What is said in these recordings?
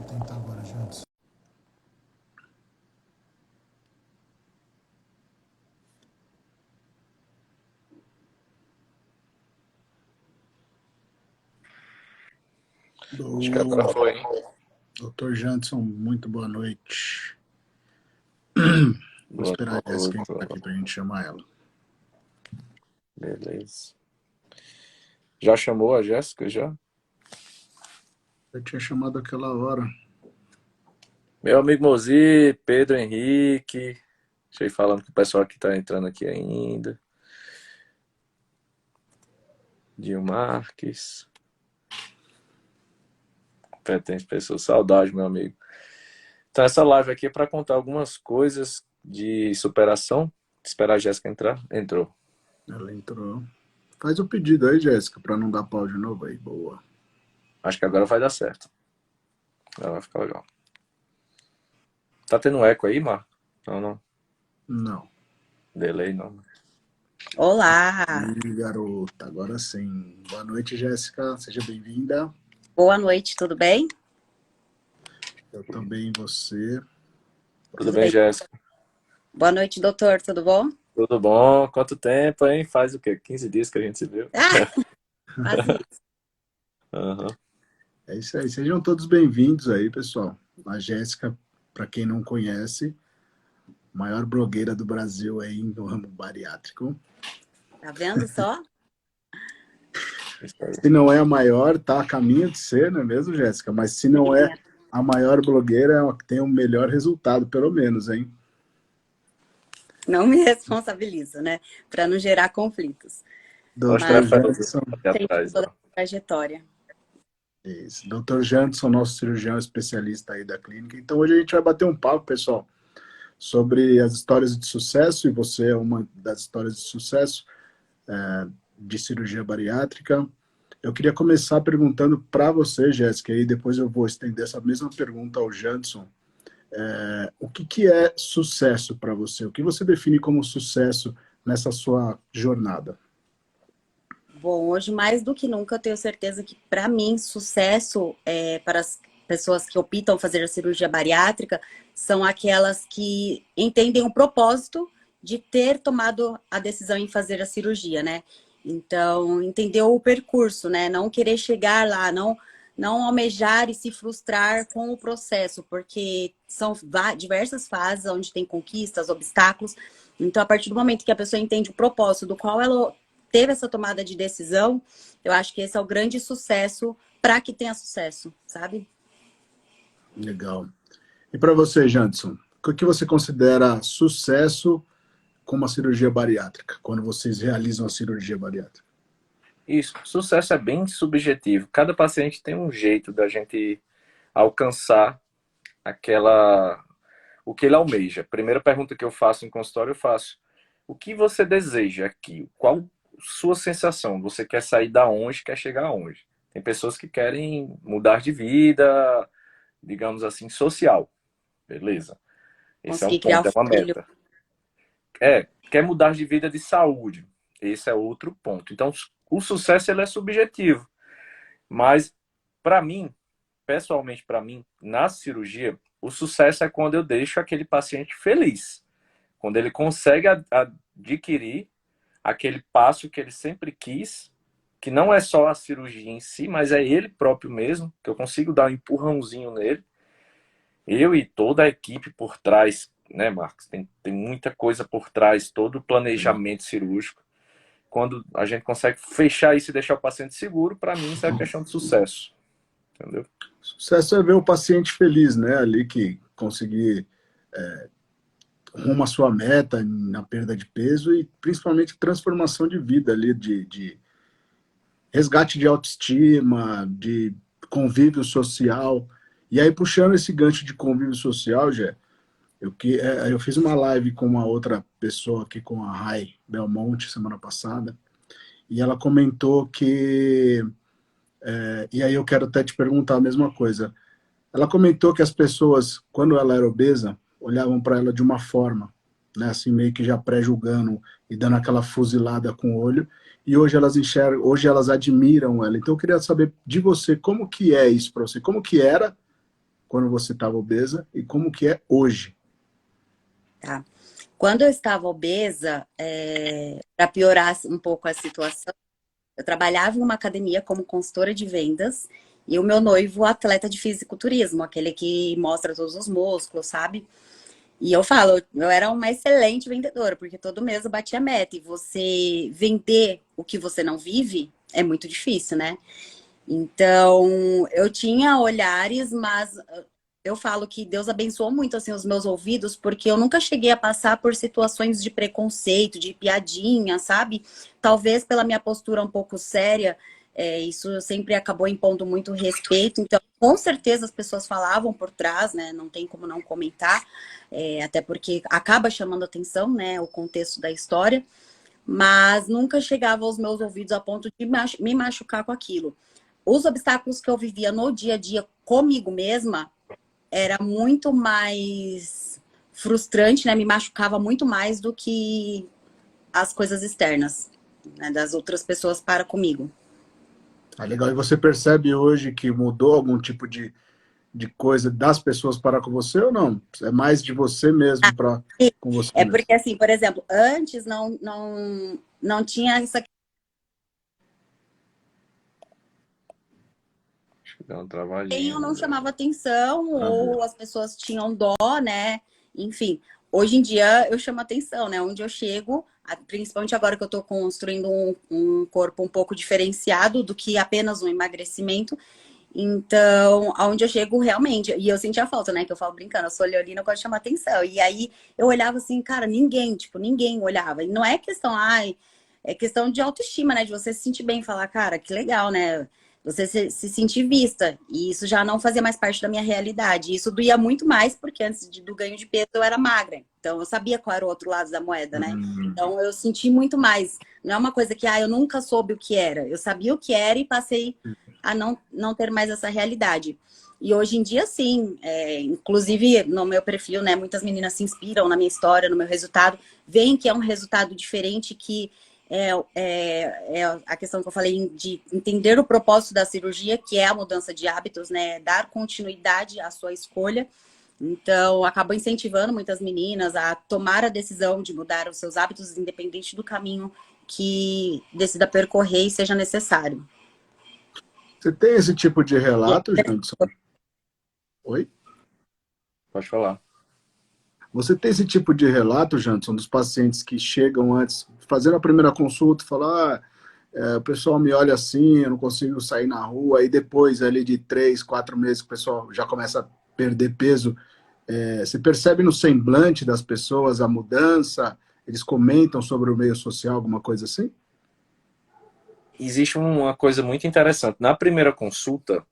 Vou tentar agora, gente. Acho que agora foi, hein? Doutor Janson, muito boa noite. Vou Boa esperar a Jéssica noite. entrar aqui pra gente chamar ela. Beleza. Já chamou a Jéssica, já? Eu tinha chamado aquela hora. Meu amigo Mozi, Pedro Henrique. Deixa eu ir falando com o pessoal que tá entrando aqui ainda. Dinho Marques. Pertence pessoas. Saudade, meu amigo. Então, essa live aqui é para contar algumas coisas de superação. Esperar a Jéssica entrar. Entrou. Ela entrou. Faz o pedido aí, Jéssica, pra não dar pau de novo aí. Boa. Acho que agora vai dar certo. Agora vai ficar legal. Tá tendo eco aí, Marco? Não. Não. Delay, não. Olá! Ih, garota, agora sim. Boa noite, Jéssica. Seja bem-vinda. Boa noite, tudo bem? Eu também, e você? Tudo bem, Jéssica? Boa noite, doutor, tudo bom? Tudo bom? Quanto tempo, hein? Faz o quê? 15 dias que a gente se viu? Quase isso. Uhum. É isso aí. Sejam todos bem-vindos aí, pessoal. A Jéssica, para quem não conhece, maior blogueira do Brasil aí no ramo bariátrico. Tá vendo só? Se não é a maior, tá a caminho de ser, não é mesmo, Jéssica? Mas se não é a maior blogueira, é a que tem o melhor resultado, pelo menos, hein? Não me responsabilizo, né? Para não gerar conflitos. Doutor Janson. Tem toda a trajetória. Isso. Doutor Janson, nosso cirurgião especialista aí da clínica. Então, hoje a gente vai bater um papo, pessoal, sobre as histórias de sucesso, e você é uma das histórias de sucesso de cirurgia bariátrica. Eu queria começar perguntando para você, Jéssica, e depois eu vou estender essa mesma pergunta ao Janson. O que é sucesso para você? O que você define como sucesso nessa sua jornada? Bom, hoje mais do que nunca eu tenho certeza que para mim sucesso para as pessoas que optam fazer a cirurgia bariátrica são aquelas que entendem o propósito de ter tomado a decisão em fazer a cirurgia, né? Então, entender o percurso, né? Não querer chegar lá, não almejar e se frustrar com o processo, porque são diversas fases onde tem conquistas, obstáculos. Então, a partir do momento que a pessoa entende o propósito do qual ela teve essa tomada de decisão, eu acho que esse é o grande sucesso para que tenha sucesso, sabe? Legal. E para você, Janson, o que você considera sucesso com uma cirurgia bariátrica, quando vocês realizam a cirurgia bariátrica? Isso, sucesso é bem subjetivo. Cada paciente tem um jeito da gente alcançar o que ele almeja. Primeira pergunta que eu faço em consultório, eu faço: o que você deseja aqui? Qual sua sensação? Você quer sair da onde, quer chegar aonde? Tem pessoas que querem mudar de vida, digamos assim, social. Beleza. Esse é um ponto, é uma meta. Quer mudar de vida de saúde. Esse é outro ponto. Então, o sucesso ele é subjetivo. Mas, para mim, pessoalmente para mim, na cirurgia, o sucesso é quando eu deixo aquele paciente feliz. Quando ele consegue adquirir aquele passo que ele sempre quis, que não é só a cirurgia em si, mas é ele próprio mesmo, que eu consigo dar um empurrãozinho nele. Eu e toda a equipe por trás, né, Marcos? Tem muita coisa por trás, todo o planejamento cirúrgico. Quando a gente consegue fechar isso e deixar o paciente seguro, para mim isso é questão de sucesso. Entendeu? Sucesso é ver o paciente feliz, né? Ali que conseguir rumo à sua meta na perda de peso e principalmente transformação de vida ali, de resgate de autoestima, de convívio social. E aí, puxando esse gancho de convívio social, Jé, eu fiz uma live com uma outra pessoa aqui, com a Rai Belmonte, semana passada, e ela comentou que... e aí eu quero até te perguntar a mesma coisa. Ela comentou que as pessoas, quando ela era obesa, olhavam para ela de uma forma, né, assim meio que já pré-julgando e dando aquela fuzilada com o olho, e hoje elas enxergam, hoje elas admiram ela. Então eu queria saber de você, como que é isso para você? Como que era quando você estava obesa e como que é hoje? Tá. Quando eu estava obesa, para piorar um pouco a situação, eu trabalhava em uma academia como consultora de vendas e o meu noivo, atleta de fisiculturismo, aquele que mostra todos os músculos, sabe? E eu falo, eu era uma excelente vendedora, porque todo mês eu batia meta. E você vender o que você não vive é muito difícil, né? Então, eu tinha olhares, mas eu falo que Deus abençoou muito assim os meus ouvidos, porque eu nunca cheguei a passar por situações de preconceito, de piadinha, sabe? Talvez pela minha postura um pouco séria, isso sempre acabou impondo muito respeito. Então, com certeza as pessoas falavam por trás, né? Não tem como não comentar, até porque acaba chamando atenção, né? O contexto da história, mas nunca chegava aos meus ouvidos a ponto de me machucar com aquilo. Os obstáculos que eu vivia no dia a dia comigo mesma era muito mais frustrante, né? Me machucava muito mais do que as coisas externas, né? Das outras pessoas para comigo. Ah, legal. E você percebe hoje que mudou algum tipo de coisa das pessoas para com você ou não? É mais de você mesmo para com você É mesmo? porque, assim, por exemplo, antes não tinha essa. Acho que deu uma Eu travadinha. não chamava atenção, Aham. ou as pessoas tinham dó, né? Enfim, hoje em dia eu chamo atenção, né? Onde eu chego, principalmente agora que eu tô construindo um corpo um pouco diferenciado do que apenas um emagrecimento. Então, aonde eu chego realmente, e eu sentia falta, né? Que eu falo brincando, eu sou leonina, eu gosto de chamar atenção. E aí eu olhava assim, cara, ninguém, tipo, ninguém olhava. E não é questão, ai, é questão de autoestima, né? De você se sentir bem, falar, cara, que legal, né? Você se sentir vista. E isso já não fazia mais parte da minha realidade. E isso doía muito mais, porque antes do ganho de peso eu era magra. Então eu sabia qual era o outro lado da moeda, né? Então eu senti muito mais. Não é uma coisa que, eu nunca soube o que era. Eu sabia o que era e passei a não ter mais essa realidade. E hoje em dia, sim, inclusive no meu perfil, né, muitas meninas se inspiram na minha história, no meu resultado, veem que é um resultado diferente, que é a questão que eu falei de entender o propósito da cirurgia, que é a mudança de hábitos, né, dar continuidade à sua escolha. Então, acabou incentivando muitas meninas a tomar a decisão de mudar os seus hábitos, independente do caminho que decida percorrer e seja necessário. Você tem esse tipo de relato, Janderson? Oi? Pode falar. Você tem esse tipo de relato, Janderson, dos pacientes que chegam antes, fazendo a primeira consulta, falar, o pessoal me olha assim, eu não consigo sair na rua, aí depois, ali de 3, 4 meses, o pessoal já começa a perder peso. Você percebe no semblante das pessoas a mudança? Eles comentam sobre o meio social, alguma coisa assim? Existe uma coisa muito interessante. Na primeira consulta,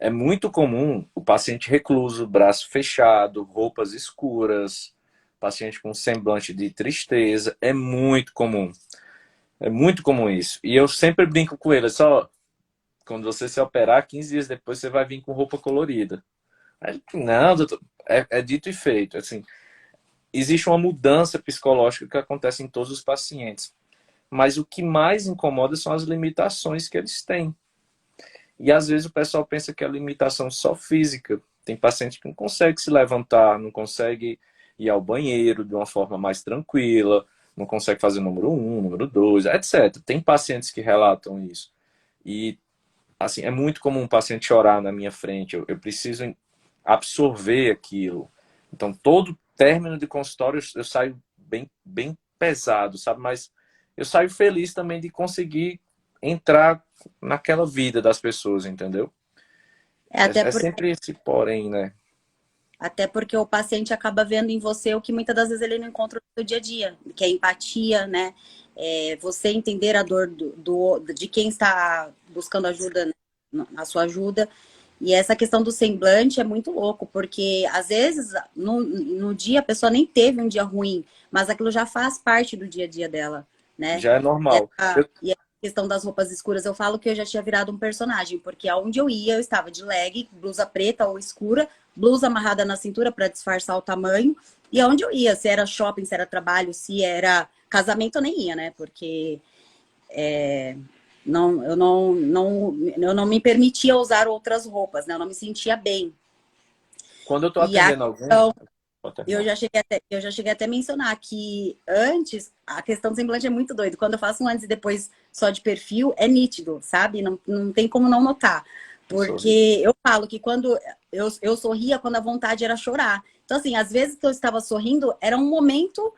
é muito comum o paciente recluso, braço fechado, roupas escuras, paciente com semblante de tristeza. É muito comum. É muito comum isso. E eu sempre brinco com ele, só quando você se operar, 15 dias depois você vai vir com roupa colorida. Aí, não, doutor, é dito e feito. Assim, existe uma mudança psicológica que acontece em todos os pacientes. Mas o que mais incomoda são as limitações que eles têm. E às vezes o pessoal pensa que é limitação só física. Tem paciente que não consegue se levantar, não consegue ir ao banheiro de uma forma mais tranquila, não consegue fazer o número 1, número 2, etc. Tem pacientes que relatam isso. E assim, é muito comum um paciente chorar na minha frente. Eu preciso absorver aquilo. Então, todo término de consultório eu saio bem pesado, sabe? Mas eu saio feliz também de conseguir entrar naquela vida das pessoas, entendeu? Até É sempre esse porém, né? Até porque o paciente acaba vendo em você o que muitas das vezes ele não encontra no seu dia a dia, que é empatia, né? Você entender a dor de quem está buscando ajuda, né? A sua ajuda. E essa questão do semblante é muito louco, porque às vezes no dia a pessoa nem teve um dia ruim, mas aquilo já faz parte do dia a dia dela, né? Já é normal. E a questão das roupas escuras, eu falo que eu já tinha virado um personagem, porque aonde eu ia, eu estava de leg, blusa preta ou escura, blusa amarrada na cintura para disfarçar o tamanho, e aonde eu ia, se era shopping, se era trabalho, se era casamento, eu nem ia, né? Porque eu não me permitia usar outras roupas, né? Eu não me sentia bem. Quando eu tô E a atendendo alguém... questão, Pode eu terminar. já cheguei até, eu já cheguei até a mencionar que antes, a questão do semblante é muito doido. Quando eu faço um antes e depois só de perfil, é nítido, sabe? Não tem como não notar. Um sorriso. Porque eu falo que quando eu sorria, quando a vontade era chorar. Então, assim, às vezes que eu estava sorrindo, era um momento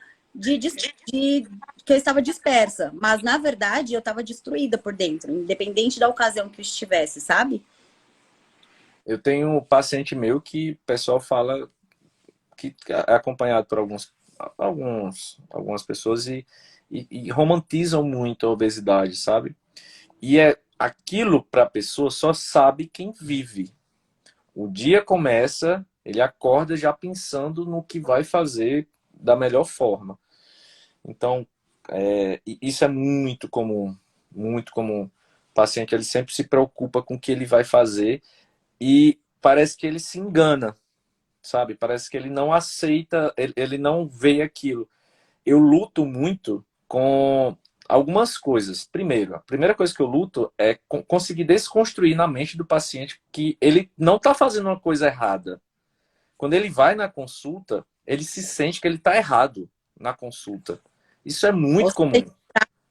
que eu estava dispersa. Mas, na verdade, eu estava destruída por dentro, independente da ocasião que eu estivesse, sabe? Eu tenho um paciente meu que o pessoal fala que é acompanhado por algumas pessoas e romantizam muito a obesidade, sabe? E é aquilo para a pessoa só sabe quem vive. O dia começa, ele acorda já pensando no que vai fazer da melhor forma. Então, isso é muito comum, muito comum. O paciente ele sempre se preocupa com o que ele vai fazer e parece que ele se engana, sabe? Parece que ele não aceita, ele não vê aquilo. Eu luto muito com algumas coisas. Primeiro, a primeira coisa que eu luto é conseguir desconstruir na mente do paciente que ele não está fazendo uma coisa errada. Quando ele vai na consulta, ele se sente que ele está errado na consulta. Isso é Ou muito seja, comum.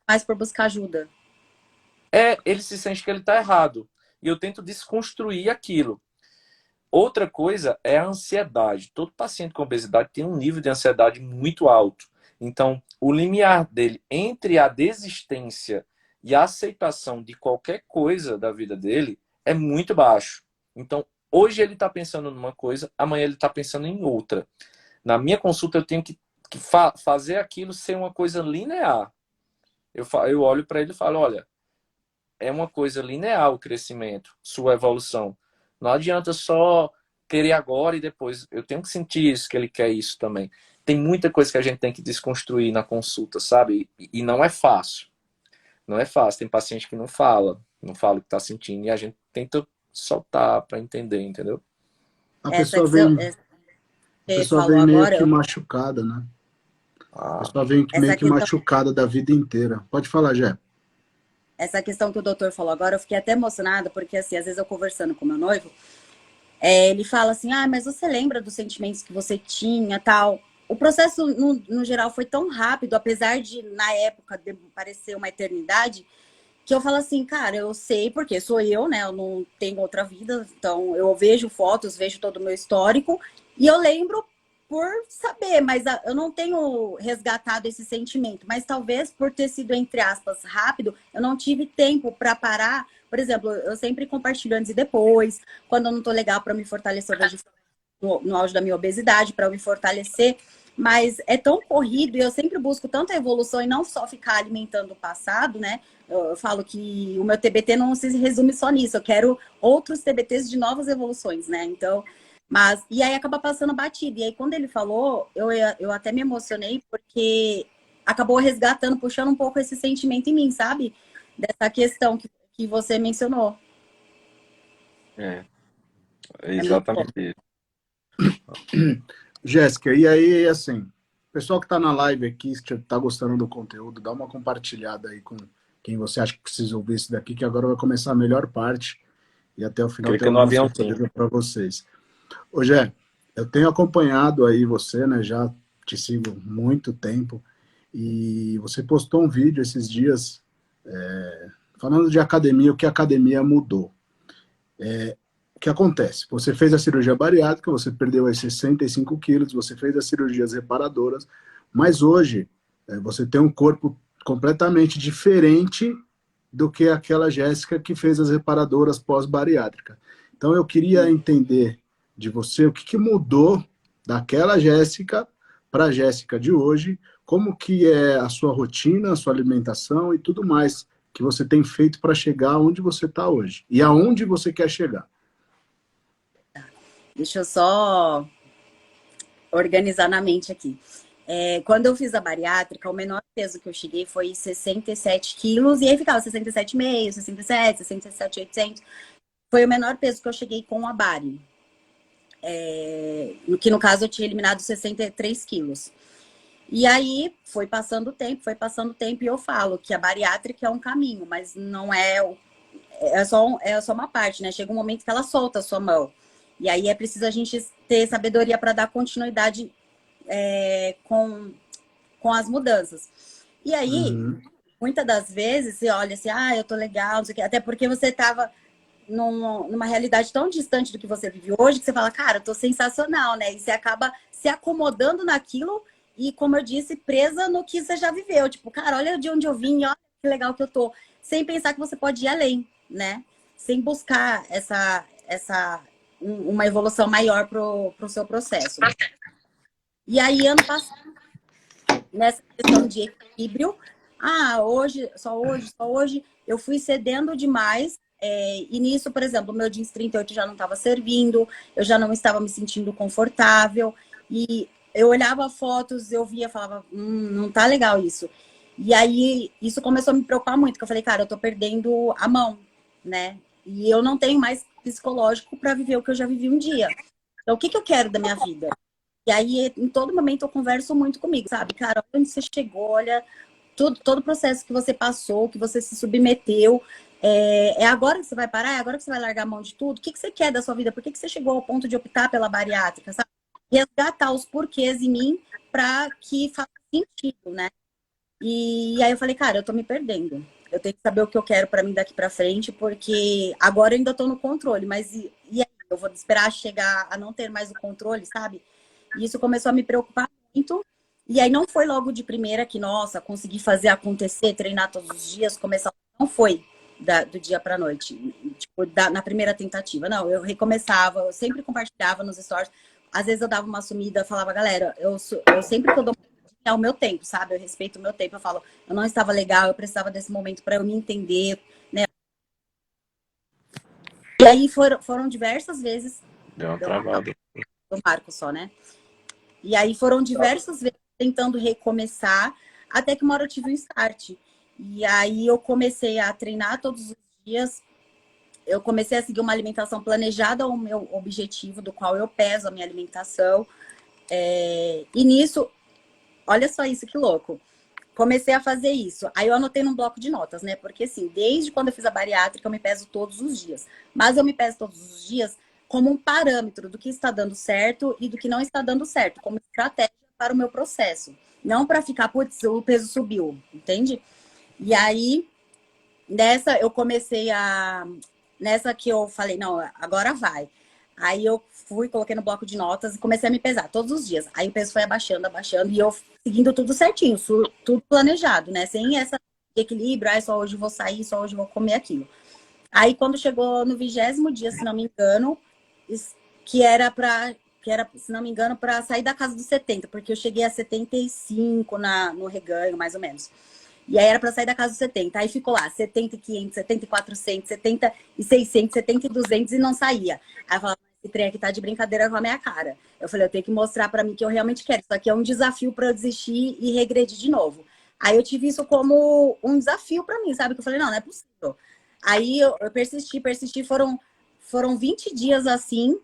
mais por buscar ajuda. Ele se sente que ele está errado. E eu tento desconstruir aquilo. Outra coisa é a ansiedade. Todo paciente com obesidade tem um nível de ansiedade muito alto. Então, o limiar dele entre a desistência e a aceitação de qualquer coisa da vida dele é muito baixo. Então, hoje ele está pensando numa coisa, amanhã ele está pensando em outra. Na minha consulta, eu tenho que fazer aquilo ser uma coisa linear. Eu olho para ele e falo, olha, é uma coisa linear o crescimento, sua evolução. Não adianta só querer agora e depois. Eu tenho que sentir isso, que ele quer isso também. Tem muita coisa que a gente tem que desconstruir na consulta, sabe? E não é fácil. Não é fácil. Tem paciente que não fala o que está sentindo e a gente tenta soltar para entender, entendeu? A Essa pessoa que você vem, a pessoa falou vem meio agora, que machucada, né? A Ah, pessoa vem meio essa que questão, machucada da vida inteira. Pode falar, Jé. essa questão que o doutor falou agora, eu fiquei até emocionada, porque assim, às vezes eu conversando com meu noivo, ele fala assim, ah, mas você lembra dos sentimentos que você tinha, tal. O processo, no geral, foi tão rápido, apesar de, na época, parecer uma eternidade, que eu falo assim, cara, eu sei porque sou eu, né? Eu não tenho outra vida, então eu vejo fotos, vejo todo o meu histórico e eu lembro por saber, mas eu não tenho resgatado esse sentimento. Mas talvez por ter sido, entre aspas, rápido, eu não tive tempo para parar. Por exemplo, eu sempre compartilho antes e depois. Quando eu não tô legal para me fortalecer, eu vejo no auge da minha obesidade, para eu me fortalecer. Mas é tão corrido e eu sempre busco tanto a evolução e não só ficar alimentando o passado, né? Eu falo que o meu TBT não se resume só nisso, eu quero outros TBTs de novas evoluções, né? Então, mas, e aí acaba passando batido. E aí, quando ele falou, eu até me emocionei, porque acabou resgatando, puxando um pouco esse sentimento em mim, sabe? Dessa questão que você mencionou. é, é É muito bom. exatamente isso. Jéssica, e aí, assim, o pessoal que está na live aqui, se está gostando do conteúdo, dá uma compartilhada aí com quem você acha que precisa ouvir isso daqui, que agora vai começar a melhor parte e até o final tem Clica no alguma aviãozinho. surpresa para vocês. Ô, Jé, eu tenho acompanhado aí você, né? Já te sigo há muito tempo e você postou um vídeo esses dias falando de academia, o que a academia mudou. O que acontece? Você fez a cirurgia bariátrica, você perdeu aí 65 quilos, você fez as cirurgias reparadoras, mas hoje você tem um corpo completamente diferente do que aquela Jéssica que fez as reparadoras pós-bariátrica. Então eu queria entender de você o que mudou daquela Jéssica para a Jéssica de hoje, como que é a sua rotina, a sua alimentação e tudo mais que você tem feito para chegar onde você está hoje e aonde você quer chegar. Deixa eu só organizar na mente aqui. Quando eu fiz a bariátrica, o menor peso que eu cheguei foi 67 quilos, e aí ficava 67,5, 67, 67,800. Foi o menor peso que eu cheguei com a bari. Que no caso eu tinha eliminado 63 quilos. E aí foi passando o tempo, e eu falo que a bariátrica é um caminho, mas não é, é só uma parte, né? Chega um momento que ela solta a sua mão. E aí é preciso a gente ter sabedoria para dar continuidade com as mudanças. E aí, muitas das vezes, você olha assim, eu tô legal, não sei o quê, até porque você tava numa realidade tão distante do que você vive hoje, que você fala, cara, eu tô sensacional, né? E você acaba se acomodando naquilo e, como eu disse, presa no que você já viveu. Tipo, cara, olha de onde eu vim, olha que legal que eu tô. Sem pensar que você pode ir além, né? Sem buscar uma evolução maior pro seu processo. E aí, ano passado, nessa questão de equilíbrio, só hoje, eu fui cedendo demais. E nisso, por exemplo, o meu jeans 38 já não estava servindo, eu já não estava me sentindo confortável. E eu olhava fotos, eu via, falava, não tá legal isso. E aí, isso começou a me preocupar muito, porque eu falei, cara, eu tô perdendo a mão, né? E eu não tenho mais psicológico para viver o que eu já vivi um dia. Então, o que eu quero da minha vida? E aí, em todo momento, eu converso muito comigo, sabe? Cara, onde você chegou, olha, todo o processo que você passou, que você se submeteu. É agora que você vai parar? É agora que você vai largar a mão de tudo? O que você quer da sua vida? Por que você chegou ao ponto de optar pela bariátrica, sabe? Resgatar os porquês em mim para que faça sentido, né? E aí eu falei, cara, eu tô me perdendo. Eu tenho que saber o que eu quero para mim daqui para frente, porque agora eu ainda tô no controle, mas e aí? Eu vou esperar chegar a não ter mais o controle, sabe? E isso começou a me preocupar muito. E aí não foi logo de primeira que, nossa, consegui fazer acontecer, treinar todos os dias, começar. Não foi do dia para noite, tipo, na primeira tentativa. Não, eu recomeçava, eu sempre compartilhava nos stories. Às vezes eu dava uma sumida, falava, galera, eu sempre que eu dou é o meu tempo, sabe? Eu respeito o meu tempo. Eu falo, eu não estava legal, eu precisava desse momento para eu me entender, né? E aí foram diversas vezes. Deu uma travada. Do Marco só, né? E aí foram diversas vezes tentando recomeçar, até que uma hora eu tive um start. E aí eu comecei a treinar todos os dias. Eu comecei a seguir uma alimentação planejada ao meu objetivo, do qual eu peso a minha alimentação. E nisso, olha só isso que louco. Comecei a fazer isso. Aí eu anotei num bloco de notas, né? Porque assim, desde quando eu fiz a bariátrica, eu me peso todos os dias. Mas eu me peso todos os dias como um parâmetro do que está dando certo e do que não está dando certo, como estratégia para o meu processo. Não para ficar, putz, o peso subiu, entende? E aí, nessa que eu falei, não, agora vai. Aí eu coloquei no bloco de notas e comecei a me pesar todos os dias. Aí o peso foi abaixando, abaixando, e eu seguindo tudo certinho, tudo planejado, né? Sem essa equilíbrio, só hoje vou sair, só hoje vou comer aquilo. Aí quando chegou no 20º dia, se não me engano, que era, se não me engano, para sair da casa dos 70, porque eu cheguei a 75 no reganho, mais ou menos. E aí era para sair da casa dos 70. Aí ficou lá, 70 e 500, 70 e 400, 70 e 600, 70 e 200 e não saía. Aí eu falava, esse trem aqui tá de brincadeira com a minha cara. Eu falei, eu tenho que mostrar para mim que eu realmente quero. Isso aqui é um desafio para eu desistir e regredir de novo. Aí eu tive isso como um desafio para mim, sabe? Que eu falei, não é possível. Aí eu persisti, foram 20 dias assim,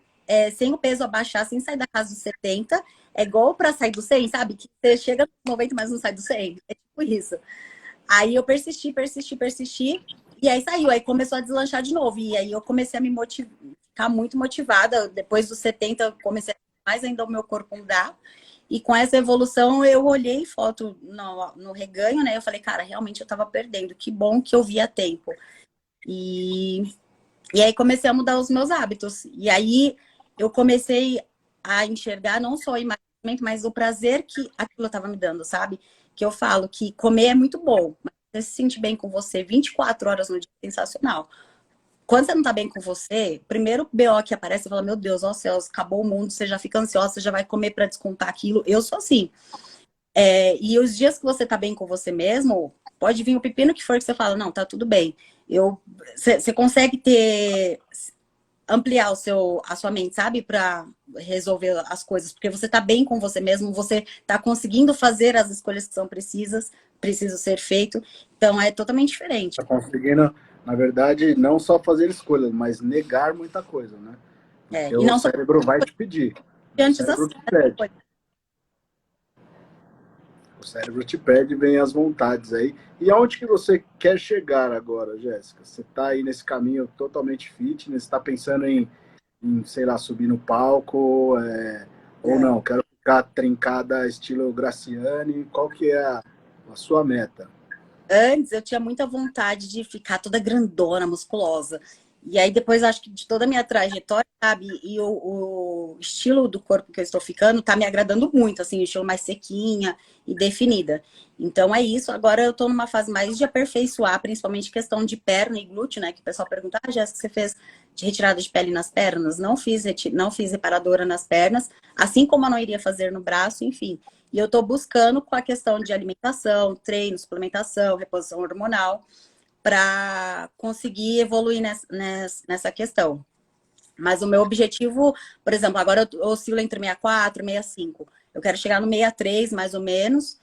sem o peso abaixar, sem sair da casa dos 70. É igual para sair do 100, sabe? Que você chega no 90, mas não sai do 100. É tipo isso. Aí eu persisti, e aí saiu, aí começou a deslanchar de novo, e aí eu comecei a ficar muito motivada, depois dos 70 eu comecei a mais ainda o meu corpo mudar, e com essa evolução eu olhei foto no reganho, né, eu falei, cara, realmente eu tava perdendo, que bom que eu vi a tempo. E aí comecei a mudar os meus hábitos, e aí eu comecei a enxergar não só o emagrecimento, mas o prazer que aquilo estava me dando, sabe? Que eu falo que comer é muito bom, mas você se sente bem com você 24 horas no dia é sensacional. Quando você não tá bem com você, primeiro BO que aparece, você fala, meu Deus, ó céus, acabou o mundo, você já fica ansiosa, você já vai comer para descontar aquilo. Eu sou assim. E os dias que você tá bem com você mesmo, pode vir o pepino que for que você fala, não, tá tudo bem. Você consegue ampliar a sua mente, sabe? Para resolver as coisas, porque você tá bem com você mesmo, você tá conseguindo fazer as escolhas que são precisam ser feitas. Então é totalmente diferente. Tá conseguindo, na verdade, não só fazer escolhas, mas negar muita coisa, né? Porque E o não só cérebro vai te pedir. antes das O cérebro te pede, vem as vontades aí. E aonde que você quer chegar agora, Jéssica? Você está aí nesse caminho totalmente fitness, está pensando em em, sei lá, subir no palco, ou não, quero ficar trincada estilo Graciane. Qual que é a sua meta? Antes eu tinha muita vontade de ficar toda grandona, musculosa. E aí depois acho que de toda a minha trajetória, sabe? E o estilo do corpo que eu estou ficando tá me agradando muito, assim, o estilo mais sequinha e definida. Então é isso. Agora eu tô numa fase mais de aperfeiçoar, principalmente questão de perna e glúteo, né? Que o pessoal pergunta, Jéssica, você fez de retirada de pele nas pernas? Não fiz reparadora nas pernas, assim como eu não iria fazer no braço, enfim. E eu estou buscando com a questão de alimentação, treino, suplementação, reposição hormonal, para conseguir evoluir nessa questão. Mas o meu objetivo, por exemplo, agora eu oscilo entre 64 e 65. Eu quero chegar no 63, mais ou menos.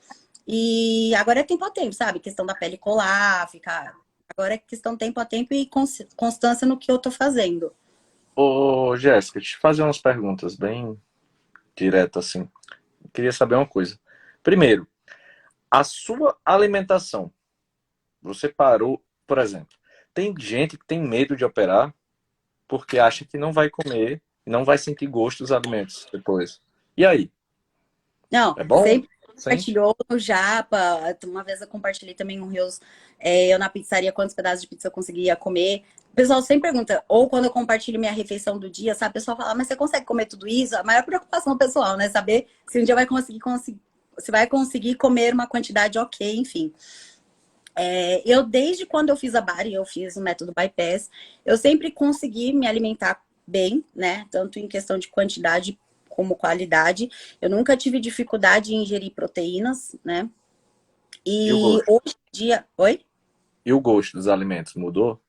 E agora é tempo a tempo, sabe? Questão da pele colar, ficar. Agora é questão tempo a tempo e constância no que eu tô fazendo. Ô, Jéssica, deixa eu te fazer umas perguntas bem diretas, assim. Eu queria saber uma coisa. Primeiro, a sua alimentação, você parou, por exemplo, tem gente que tem medo de operar porque acha que não vai comer e não vai sentir gosto dos alimentos depois. E aí? Não, É bom? sempre Sente? compartilhou no Japa. Uma vez eu compartilhei também um Reels, eu na pizzaria, quantos pedaços de pizza eu conseguia comer. O pessoal sempre pergunta, ou quando eu compartilho minha refeição do dia, sabe? O pessoal fala, mas você consegue comer tudo isso? A maior preocupação pessoal, né? Saber se um dia vai você vai conseguir comer uma quantidade ok, enfim. Eu, desde quando eu fiz a Bari, eu fiz o método bypass, eu sempre consegui me alimentar bem, né? Tanto em questão de quantidade como qualidade. Eu nunca tive dificuldade em ingerir proteínas, né? E o E gosto? hoje em dia. Oi? E o gosto dos alimentos mudou?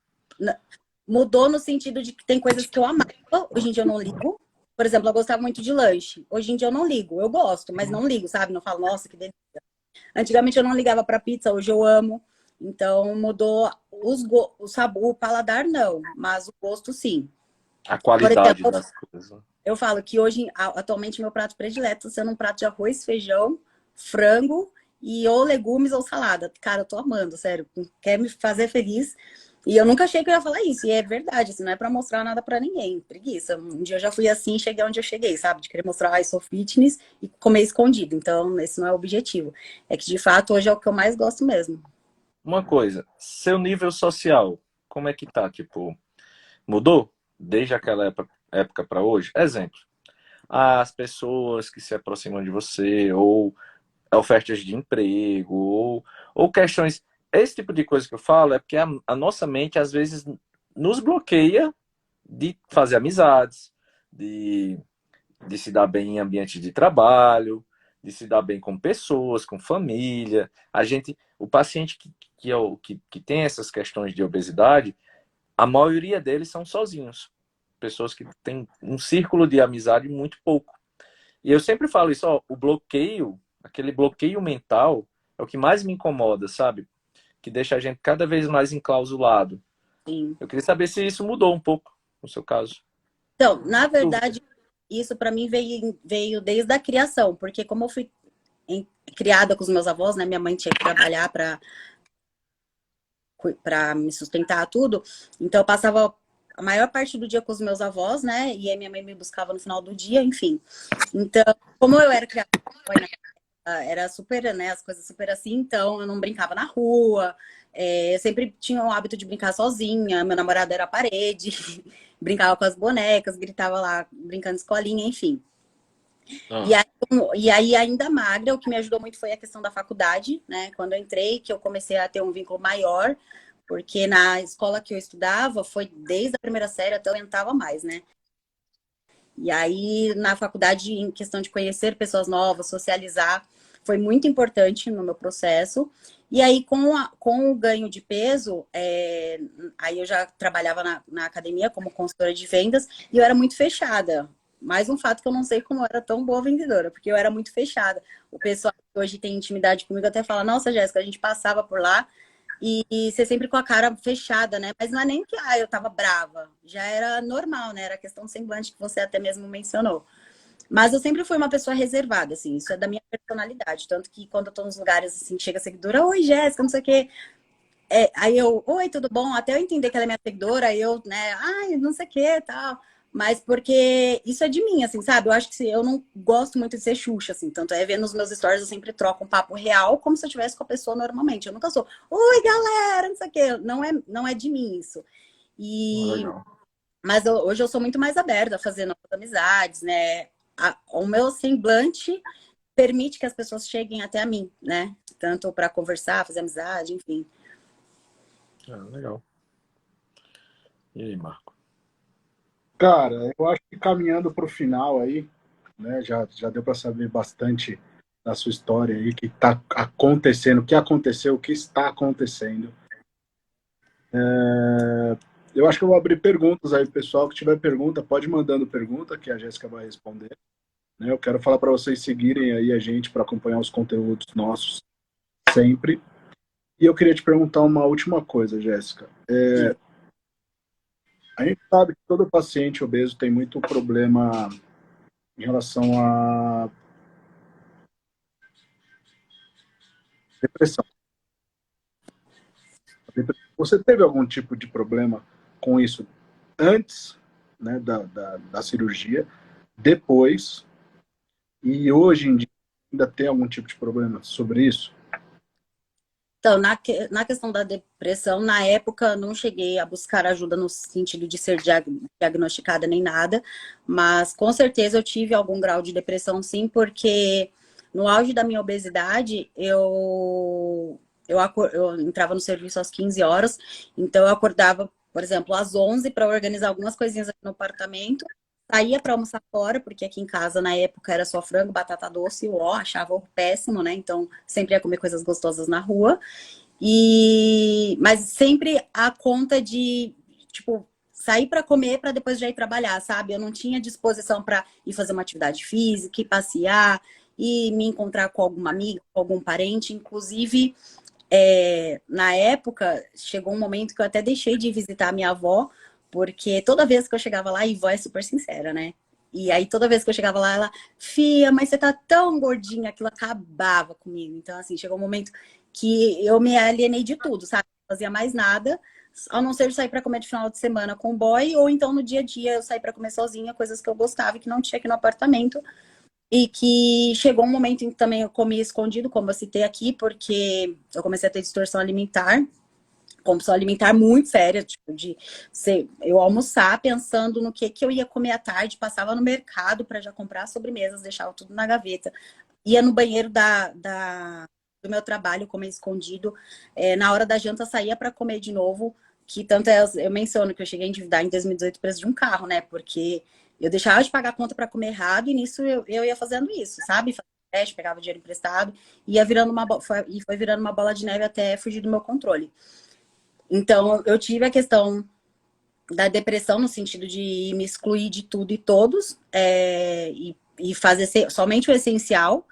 Mudou no sentido de que tem coisas que eu amava, hoje em dia eu não ligo. Por exemplo, eu gostava muito de lanche. Hoje em dia eu não ligo. Eu gosto, mas não ligo, sabe? Não falo, nossa, que delícia. Antigamente eu não ligava para pizza, hoje eu amo. Então mudou o sabor, o paladar não, mas o gosto sim. A Por qualidade exemplo, das coisas. eu falo que hoje, atualmente, meu prato predileto está sendo um prato de arroz, feijão, frango e ou legumes ou salada. Cara, eu tô amando, sério. Quer me fazer feliz. E eu nunca achei que eu ia falar isso. E é verdade, assim, não é pra mostrar nada pra ninguém. Preguiça. Um dia eu já fui assim e cheguei onde eu cheguei, sabe? De querer mostrar, ai, sou fitness e comer escondido. Então, esse não é o objetivo. É que, de fato, hoje é o que eu mais gosto mesmo. Uma coisa, seu nível social, como é que tá? Tipo, mudou desde aquela época para hoje? Exemplo, as pessoas que se aproximam de você, ou ofertas de emprego, ou questões. Esse tipo de coisa que eu falo é porque a nossa mente, às vezes, nos bloqueia de fazer amizades, de se dar bem em ambiente de trabalho, de se dar bem com pessoas, com família. O paciente que tem essas questões de obesidade, a maioria deles são sozinhos. Pessoas que têm um círculo de amizade muito pouco. E eu sempre falo isso, ó, o bloqueio, aquele bloqueio mental, é o que mais me incomoda, sabe? Que deixa a gente cada vez mais enclausulado. Sim. Eu queria saber se isso mudou um pouco, no seu caso. Então, na verdade, isso para mim veio desde a criação. Porque como eu fui criada com os meus avós, né? Minha mãe tinha que trabalhar para me sustentar tudo. Então eu passava a maior parte do dia com os meus avós, né? E aí minha mãe me buscava no final do dia, enfim. Então, como eu era criada, era super, né? As coisas super assim, então eu não brincava na rua. Eu sempre tinha o hábito de brincar sozinha. Meu namorado era a parede, brincava com as bonecas, gritava lá, brincando de escolinha, enfim. Ah, E aí, ainda magra, o que me ajudou muito foi a questão da faculdade, né? Quando eu entrei, que eu comecei a ter um vínculo maior, porque na escola que eu estudava, foi desde a primeira série até eu entrava mais, né? E aí, na faculdade, em questão de conhecer pessoas novas, socializar, foi muito importante no meu processo. E aí, com o ganho de peso, aí eu já trabalhava na academia como consultora de vendas e eu era muito fechada. Mais um fato que eu não sei como eu era tão boa vendedora, porque eu era muito fechada. O pessoal que hoje tem intimidade comigo até fala, nossa, Jéssica, a gente passava por lá e você sempre com a cara fechada, né? Mas não é nem que eu tava brava, já era normal, né? Era questão do semblante que você até mesmo mencionou. Mas eu sempre fui uma pessoa reservada, assim, isso é da minha personalidade. Tanto que quando eu tô nos lugares, assim, chega a seguidora, oi, Jéssica, não sei o quê. Aí eu, oi, tudo bom? Até eu entender que ela é minha seguidora, aí eu, né, ai, não sei o quê, tal. mas porque isso é de mim, assim, sabe? Eu acho que eu não gosto muito de ser Xuxa, assim, tanto é ver nos meus stories eu sempre troco um papo real, como se eu estivesse com a pessoa normalmente. Eu nunca sou, oi, galera, não sei o quê. Não é de mim isso. E, Legal. mas hoje eu sou muito mais aberta a fazer novas amizades, né? O meu semblante permite que as pessoas cheguem até a mim, né? Tanto para conversar, fazer amizade, enfim. Legal. E aí, Marco? Cara, eu acho que caminhando para o final aí, né, já deu para saber bastante da sua história aí, que está acontecendo, o que aconteceu, o que está acontecendo. Eu acho que eu vou abrir perguntas aí, pessoal que tiver pergunta, pode ir mandando pergunta, que a Jéssica vai responder. Né? Eu quero falar para vocês seguirem aí a gente para acompanhar os conteúdos nossos sempre. E eu queria te perguntar uma última coisa, Jéssica. A gente sabe que todo paciente obeso tem muito problema em relação à depressão. Você teve algum tipo de problema com isso antes, né, da cirurgia, depois, e hoje em dia ainda tem algum tipo de problema sobre isso? Então, na questão da depressão, na época não cheguei a buscar ajuda no sentido de ser diagnosticada nem nada, mas com certeza eu tive algum grau de depressão sim, porque no auge da minha obesidade, eu entrava no serviço às 15 horas, então eu acordava, por exemplo, às 11 para organizar algumas coisinhas aqui no apartamento, saía para almoçar fora, porque aqui em casa na época era só frango, batata doce, ó, achava péssimo, né? Então sempre ia comer coisas gostosas na rua. Mas sempre a conta de, tipo, sair para comer para depois já ir trabalhar, sabe? Eu não tinha disposição para ir fazer uma atividade física, ir passear, e me encontrar com alguma amiga, com algum parente. Inclusive, na época, chegou um momento que eu até deixei de visitar a minha avó, porque toda vez que eu chegava lá, e vó é super sincera, né? E aí, toda vez que eu chegava lá, ela, Fia, mas você tá tão gordinha, aquilo acabava comigo. Então, assim, chegou um momento que eu me alienei de tudo, sabe? Não fazia mais nada, ao não ser sair para comer de final de semana com o boy, ou então no dia a dia eu sair para comer sozinha, coisas que eu gostava e que não tinha aqui no apartamento. E que chegou um momento em que também eu comia escondido, como eu citei aqui, porque eu comecei a ter distorção alimentar, compulsão alimentar muito séria, tipo, eu almoçar pensando no que eu ia comer à tarde, passava no mercado para já comprar sobremesas, deixava tudo na gaveta. Ia no banheiro do meu trabalho, comer escondido. Na hora da janta, saía para comer de novo, que tanto eu menciono que eu cheguei a endividar em 2018 o preço de um carro, né? Porque eu deixava de pagar a conta para comer errado e nisso eu ia fazendo isso, sabe? Fazia teste, pegava dinheiro emprestado, ia virando foi virando uma bola de neve até fugir do meu controle. Então, eu tive a questão da depressão no sentido de me excluir de tudo e todos, e fazer somente o essencial.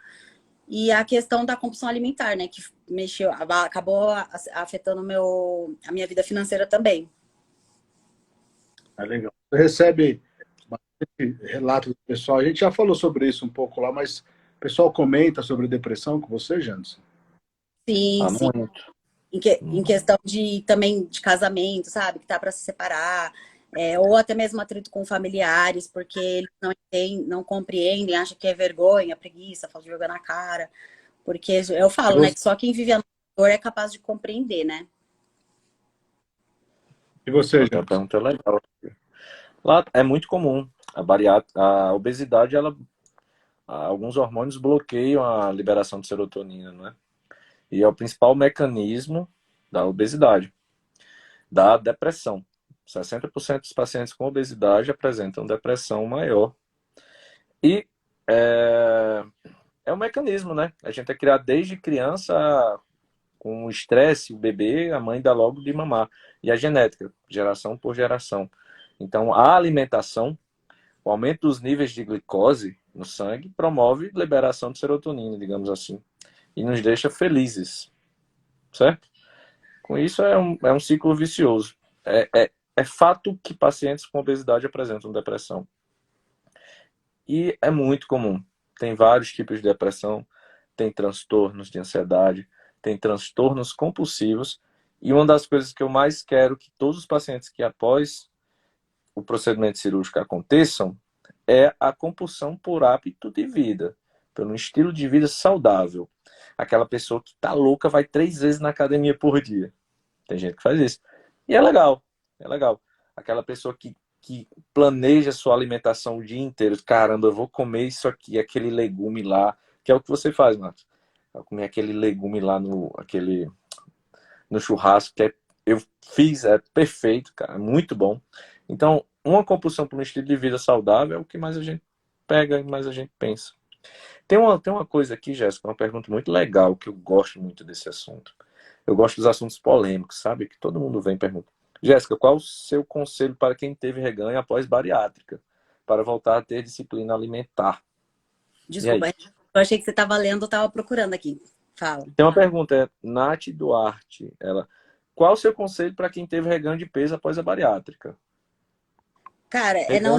E a questão da compulsão alimentar, né? Que acabou afetando a minha vida financeira também. É legal. Você recebe bastante relato do pessoal. A gente já falou sobre isso um pouco lá, mas o pessoal comenta sobre depressão com você, Jansen? Sim, sim. Muito. Em questão também de casamento, sabe? Que tá para se separar. Ou até mesmo atrito com familiares, porque eles não compreendem, acham que é vergonha, preguiça, falta de vergonha na cara. Porque eu falo, né, que só quem vive a dor é capaz de compreender, né? E você, Outra Jansen? pergunta legal. Lá é muito comum. A obesidade, alguns hormônios bloqueiam a liberação de serotonina, não é? E é o principal mecanismo da obesidade, da depressão. 60% dos pacientes com obesidade apresentam depressão maior. E é um mecanismo, né? A gente é criado desde criança com o estresse, o bebê, a mãe dá logo de mamar. E a genética, geração por geração. Então, a alimentação, o aumento dos níveis de glicose no sangue, promove liberação de serotonina, digamos assim, e nos deixa felizes, certo? Com isso, é um ciclo vicioso. É fato que pacientes com obesidade apresentam depressão. E é muito comum. Tem vários tipos de depressão, tem transtornos de ansiedade, tem transtornos compulsivos. E uma das coisas que eu mais quero que todos os pacientes que após o procedimento cirúrgico aconteçam é a compulsão por hábito de vida, pelo estilo de vida saudável. Aquela pessoa que tá louca vai 3 vezes na academia por dia. Tem gente que faz isso. E é legal, é legal. Aquela pessoa que planeja sua alimentação o dia inteiro. Caramba, eu vou comer isso aqui, aquele legume lá, que é o que você faz, Marcos. Eu comer aquele legume lá no churrasco, eu fiz, é perfeito, cara, muito bom. Então, uma compulsão por um estilo de vida saudável é o que mais a gente pega e mais a gente pensa. Tem uma coisa aqui, Jéssica, uma pergunta muito legal, que eu gosto muito desse assunto. Eu gosto dos assuntos polêmicos, sabe? Que todo mundo vem perguntar. Jéssica, qual o seu conselho para quem teve reganho após bariátrica, para voltar a ter disciplina alimentar? Desculpa, eu achei que você estava lendo, eu estava procurando aqui. Fala. Tem uma pergunta, é Nath Duarte. Qual o seu conselho para quem teve reganho de peso após a bariátrica? Cara, é não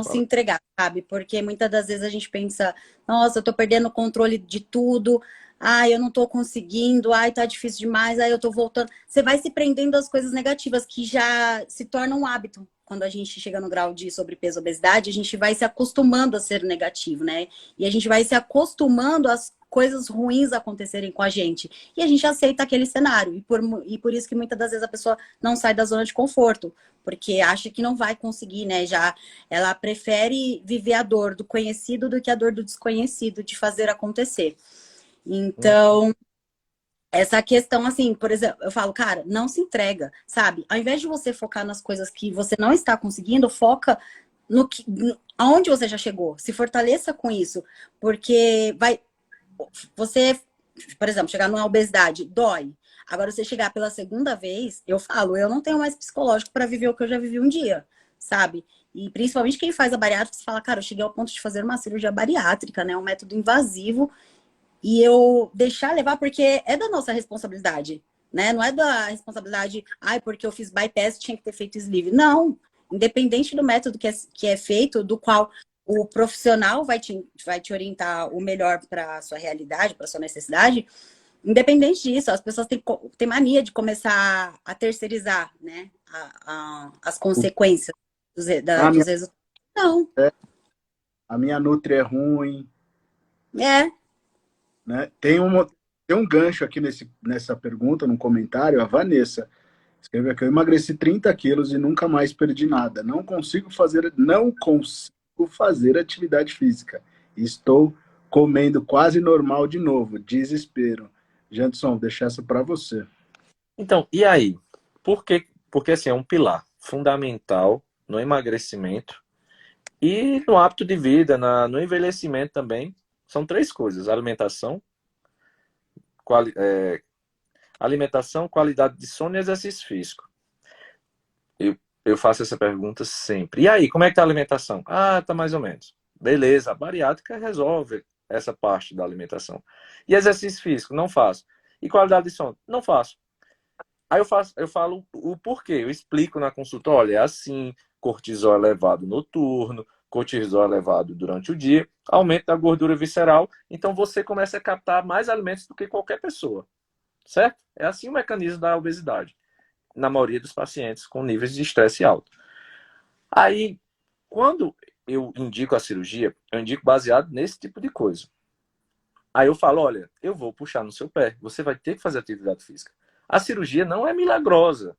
se entregar, sabe? Porque muitas das vezes a gente pensa, nossa, eu tô perdendo o controle de tudo, ai, eu não tô conseguindo, ai, tá difícil demais, ai, eu tô voltando. Você vai se prendendo às coisas negativas que já se tornam um hábito. Quando a gente chega no grau de sobrepeso, obesidade, a gente vai se acostumando a ser negativo, né? E a gente vai se acostumando às coisas ruins acontecerem com a gente. E a gente aceita aquele cenário. E por isso que muitas das vezes a pessoa não sai da zona de conforto, porque acha que não vai conseguir, né? Já ela prefere viver a dor do conhecido do que a dor do desconhecido, de fazer acontecer. Então, essa questão, assim, por exemplo, eu falo, cara, não se entrega, sabe? Ao invés de você focar nas coisas que você não está conseguindo, foca aonde você já chegou. Se fortaleça com isso, porque você, por exemplo, chegar numa obesidade, dói. Agora, você chegar pela segunda vez, eu falo, eu não tenho mais psicológico para viver o que eu já vivi um dia, sabe? E principalmente quem faz a bariátrica, você fala, cara, eu cheguei ao ponto de fazer uma cirurgia bariátrica, né? Um método invasivo, e eu deixar levar, porque é da nossa responsabilidade, né? Não é da responsabilidade, porque eu fiz bypass, tinha que ter feito sleeve. Não, independente do método que é feito, do qual o profissional vai te orientar o melhor para a sua realidade, para a sua necessidade. Independente disso, as pessoas têm mania de começar a terceirizar, né, as consequências dos resultados. Não. A minha Nutri é ruim. É. Né? Tem um gancho aqui nessa pergunta, num comentário, a Vanessa escreveu aqui: eu emagreci 30 quilos e nunca mais perdi nada. Não consigo fazer atividade física. Estou comendo quase normal de novo. Desespero. Janderson, vou deixar essa para você. Então, e aí? Por quê? Porque assim, é um pilar fundamental no emagrecimento e no hábito de vida, no envelhecimento também. São 3 coisas: alimentação, qualidade de sono e exercício físico. Eu faço essa pergunta sempre. E aí, como é que tá a alimentação? Tá mais ou menos. Beleza, a bariátrica resolve essa parte da alimentação. E exercício físico? Não faço. E qualidade de sono? Não faço. Aí eu falo o porquê. Eu explico na consulta, olha, é assim, cortisol elevado noturno, cortisol elevado durante o dia, aumento da gordura visceral, então você começa a captar mais alimentos do que qualquer pessoa. Certo? É assim o mecanismo da obesidade, na maioria dos pacientes com níveis de estresse alto. Aí, quando eu indico a cirurgia, eu indico baseado nesse tipo de coisa. Aí eu falo, olha, eu vou puxar no seu pé, você vai ter que fazer atividade física. A cirurgia não é milagrosa,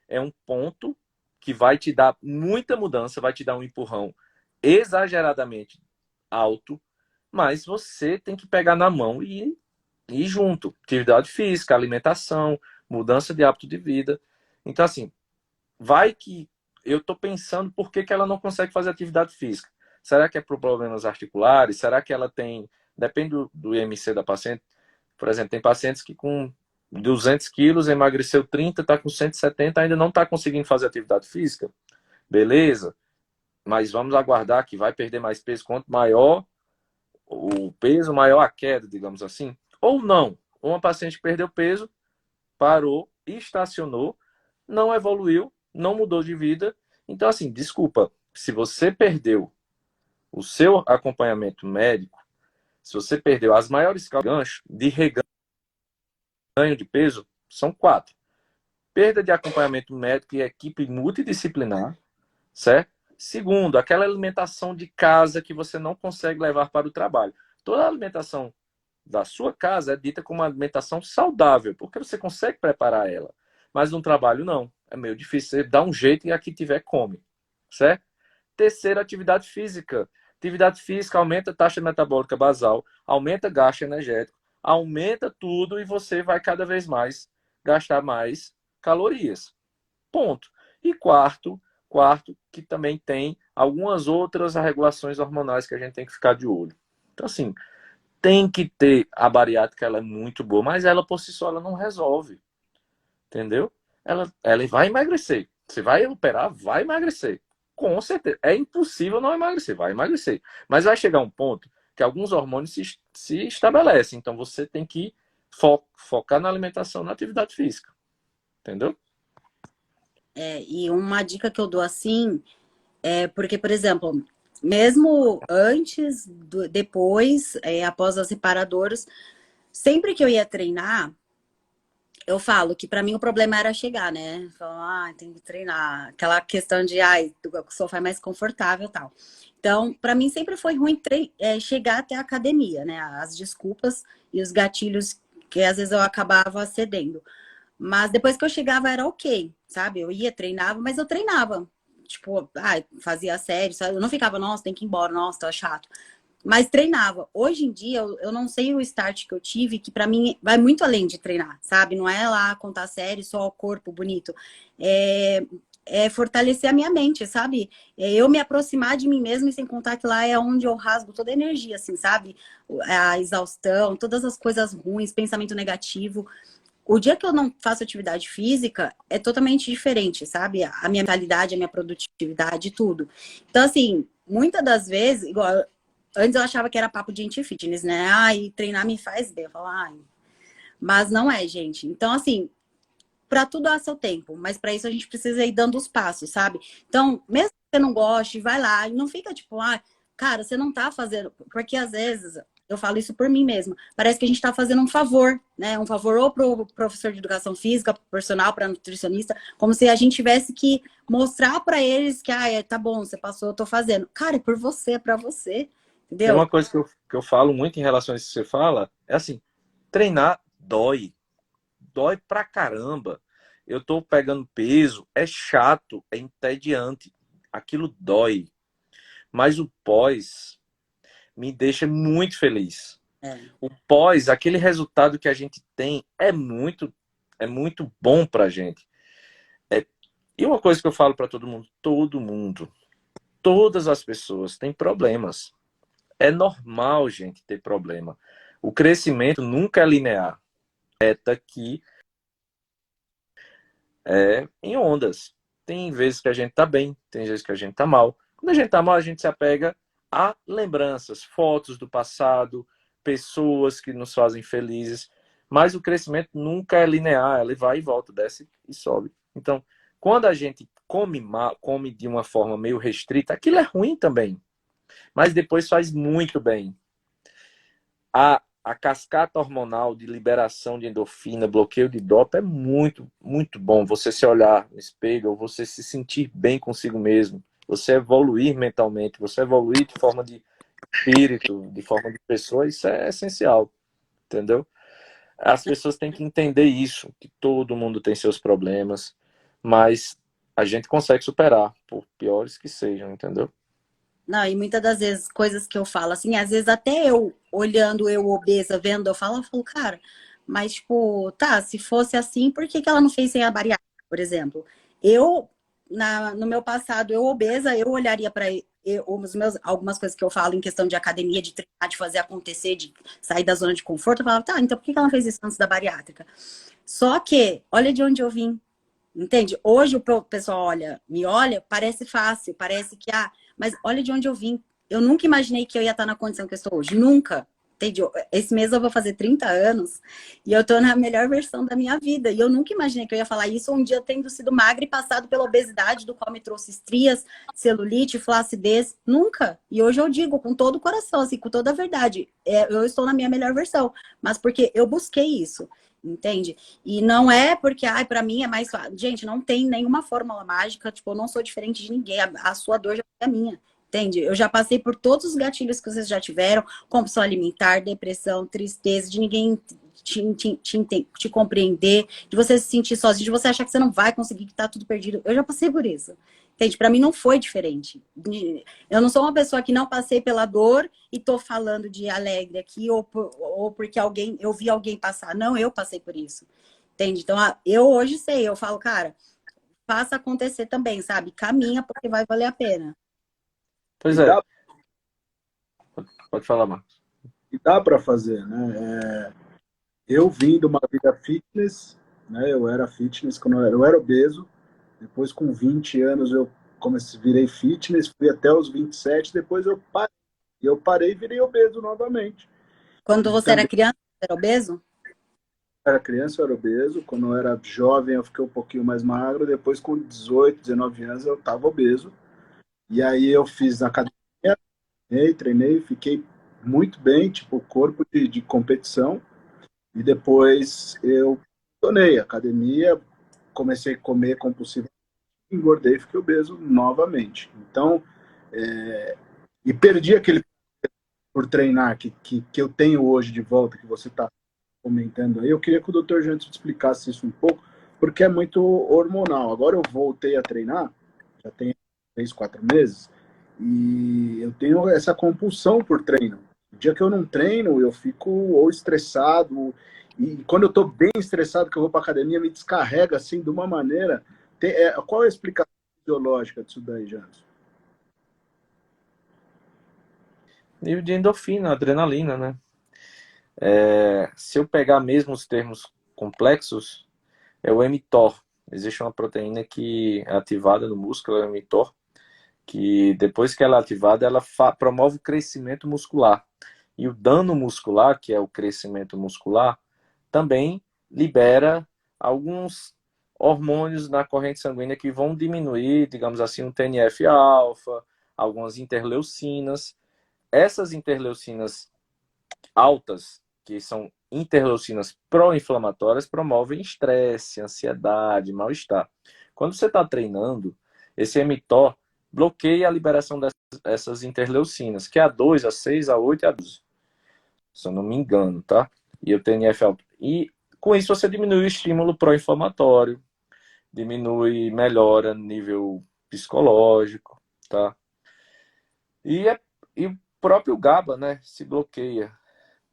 é um ponto que vai te dar muita mudança, vai te dar um empurrão exageradamente alto, mas você tem que pegar na mão e ir junto. Atividade física, alimentação, mudança de hábito de vida. Então, assim, vai que eu estou pensando por que ela não consegue fazer atividade física. Será que é por problemas articulares? Será que ela tem... Depende do IMC da paciente. Por exemplo, tem pacientes que com 200 quilos, emagreceu 30, está com 170, ainda não está conseguindo fazer atividade física. Beleza, mas vamos aguardar que vai perder mais peso. Quanto maior o peso, maior a queda, digamos assim. Ou não. Uma paciente que perdeu peso, parou, estacionou, não evoluiu, não mudou de vida. Então, assim, desculpa, se você perdeu o seu acompanhamento médico, se você perdeu as maiores ganchos de reganho de peso, são 4. perda de acompanhamento médico e equipe multidisciplinar, certo? Segundo, aquela alimentação de casa que você não consegue levar para o trabalho. Toda a alimentação da sua casa é dita como uma alimentação saudável, porque você consegue preparar ela. Mas no trabalho, não. É meio difícil. Você dá um jeito e a que tiver, come. Certo? Terceiro, atividade física. Atividade física aumenta a taxa metabólica basal, aumenta gasto energético, aumenta tudo e você vai cada vez mais gastar mais calorias. Ponto. E quarto, que também tem algumas outras regulações hormonais que a gente tem que ficar de olho. Então, assim, tem que ter a bariátrica, ela é muito boa, mas ela por si só ela não resolve. Entendeu? Ela vai emagrecer. Você vai operar, vai emagrecer. Com certeza. É impossível não emagrecer, vai emagrecer. Mas vai chegar um ponto que alguns hormônios se estabelecem. Então você tem que focar na alimentação, na atividade física. Entendeu? E uma dica que eu dou assim é porque, por exemplo, mesmo antes, depois, após as reparadoras, sempre que eu ia treinar, eu falo que pra mim o problema era chegar, né? Falar, tem que treinar. Aquela questão de, o sofá é mais confortável e tal. Então, pra mim sempre foi ruim chegar até a academia, né? As desculpas e os gatilhos que às vezes eu acabava cedendo. Mas depois que eu chegava era ok, sabe? Eu ia, treinava, mas eu treinava. Tipo, fazia sério, sabe? Eu não ficava, nossa, tem que ir embora, nossa, tá chato. Mas treinava. Hoje em dia, eu não sei o start que eu tive, que pra mim vai muito além de treinar, sabe? Não é lá contar série, só o corpo bonito. É fortalecer a minha mente, sabe? É eu me aproximar de mim mesmo e sem contar que lá é onde eu rasgo toda a energia, assim, sabe? A exaustão, todas as coisas ruins, pensamento negativo. O dia que eu não faço atividade física é totalmente diferente, sabe? A minha mentalidade, a minha produtividade, tudo. Então, assim, muitas das vezes, igual antes eu achava que era papo de gente fitness, né? Treinar me faz bem. Eu falo, mas não é, gente. Então, assim, para tudo há seu tempo, mas para isso a gente precisa ir dando os passos, sabe? Então, mesmo que você não goste, vai lá e não fica tipo, cara, você não tá fazendo, porque às vezes eu falo isso por mim mesma. Parece que a gente tá fazendo um favor, né? Um favor ou pro professor de educação física, pro personal, para nutricionista, como se a gente tivesse que mostrar para eles que, tá bom, você passou, eu tô fazendo. Cara, é por você, é para você. Tem Entendeu? uma coisa que eu falo muito em relação a isso que você fala, é assim, treinar dói. Dói pra caramba. Eu tô pegando peso, é chato, é entediante. Aquilo dói. Mas o pós me deixa muito feliz. O pós, aquele resultado que a gente tem é muito bom pra gente. E uma coisa que eu falo pra todo mundo, todas as pessoas têm problemas. É normal, gente, ter problema. O crescimento nunca é linear. Que em ondas. Tem vezes que a gente tá bem, tem vezes que a gente tá mal. Quando a gente tá mal, a gente se apega a lembranças, fotos do passado, pessoas que nos fazem felizes. Mas o crescimento nunca é linear, ele vai e volta, desce e sobe. Então, quando a gente come mal, come de uma forma meio restrita, aquilo é ruim também. Mas depois faz muito bem. A cascata hormonal de liberação de endorfina, bloqueio de dopamina é muito, muito bom. Você se olhar no espelho, ou você se sentir bem consigo mesmo, você evoluir mentalmente, você evoluir de forma de espírito, de forma de pessoa, isso é essencial, entendeu? As pessoas têm que entender isso, que todo mundo tem seus problemas, mas a gente consegue superar, por piores que sejam, entendeu? Não, e muitas das vezes, coisas que eu falo, assim, às vezes até eu, olhando eu obesa, vendo, eu falo, cara, mas, tipo, tá, se fosse assim, por que que ela não fez sem a bariátrica, por exemplo? Eu, no meu passado, eu obesa, eu olharia para algumas coisas que eu falo em questão de academia, de treinar, de fazer acontecer, de sair da zona de conforto, eu falava, tá, então por que que ela não fez isso antes da bariátrica? Só que, olha de onde eu vim, entende? Hoje o pessoal me olha, parece fácil, parece que, mas olha de onde eu vim. Eu nunca imaginei que eu ia estar na condição que eu estou hoje. Nunca. Entende? Esse mês eu vou fazer 30 anos e eu tô na melhor versão da minha vida. E eu nunca imaginei que eu ia falar isso um dia tendo sido magra e passado pela obesidade, do qual me trouxe estrias, celulite, flacidez. Nunca. E hoje eu digo com todo o coração, assim, com toda a verdade. Eu estou na minha melhor versão. Mas porque eu busquei isso. Entende? E não é porque, ai, pra mim é mais fácil. Gente, não tem nenhuma fórmula mágica. Tipo, eu não sou diferente de ninguém. A sua dor já é a minha. Entende? Eu já passei por todos os gatilhos que vocês já tiveram, compulsão alimentar, depressão, tristeza, de ninguém te compreender, de você se sentir sozinho, de você achar que você não vai conseguir, que tá tudo perdido. Eu já passei por isso. Entende? Pra mim não foi diferente. Eu não sou uma pessoa que não passei pela dor e tô falando de alegre aqui, ou porque eu vi alguém passar. Não, eu passei por isso. Entende? Então, eu hoje sei, eu falo, cara, faça acontecer também, sabe? Caminha, porque vai valer a pena. Pois E é, dá, pode falar, Marcos. e dá para fazer, né? Eu vim de uma vida fitness, né? Eu era fitness quando eu era obeso. Depois, com 20 anos, eu virei fitness, fui até os 27, depois eu parei. Eu parei e virei obeso novamente. Quando E você era também, criança, você era obeso? era criança, eu era obeso. Quando eu era jovem, eu fiquei um pouquinho mais magro. Depois, com 18, 19 anos, eu estava obeso. E aí eu fiz academia, treinei, fiquei muito bem, tipo, corpo de competição. E depois eu tornei academia, comecei a comer compulsivamente, engordei e fiquei obeso novamente. Então, e perdi aquele por treinar que eu tenho hoje de volta, que você está comentando aí. Eu queria que o Dr. Jantos explicasse isso um pouco, porque é muito hormonal. Agora eu voltei a treinar, já tem 3, 4 meses, e eu tenho essa compulsão por treino. O dia que eu não treino, eu fico ou estressado, e quando eu estou bem estressado, que eu vou para academia, me descarrega assim de uma maneira. Qual é a explicação fisiológica disso daí, Jantos? Nível de endorfina, adrenalina, né? Se eu pegar mesmo os termos complexos, é o mTOR. Existe uma proteína que é ativada no músculo, é o mTOR, que depois que ela é ativada, ela promove o crescimento muscular. E o dano muscular, que é o crescimento muscular, também libera alguns hormônios na corrente sanguínea que vão diminuir, digamos assim, o TNF-alfa, algumas interleucinas. Essas interleucinas altas, que são interleucinas pró-inflamatórias, promovem estresse, ansiedade, mal-estar. Quando você está treinando, esse mTOR bloqueia a liberação dessas interleucinas, que é a 2, a 6, a 8 e a 12, se eu não me engano, tá? E o TNF alto. E com isso você diminui o estímulo pró-inflamatório, melhora nível psicológico, tá? E o próprio GABA, né, se bloqueia,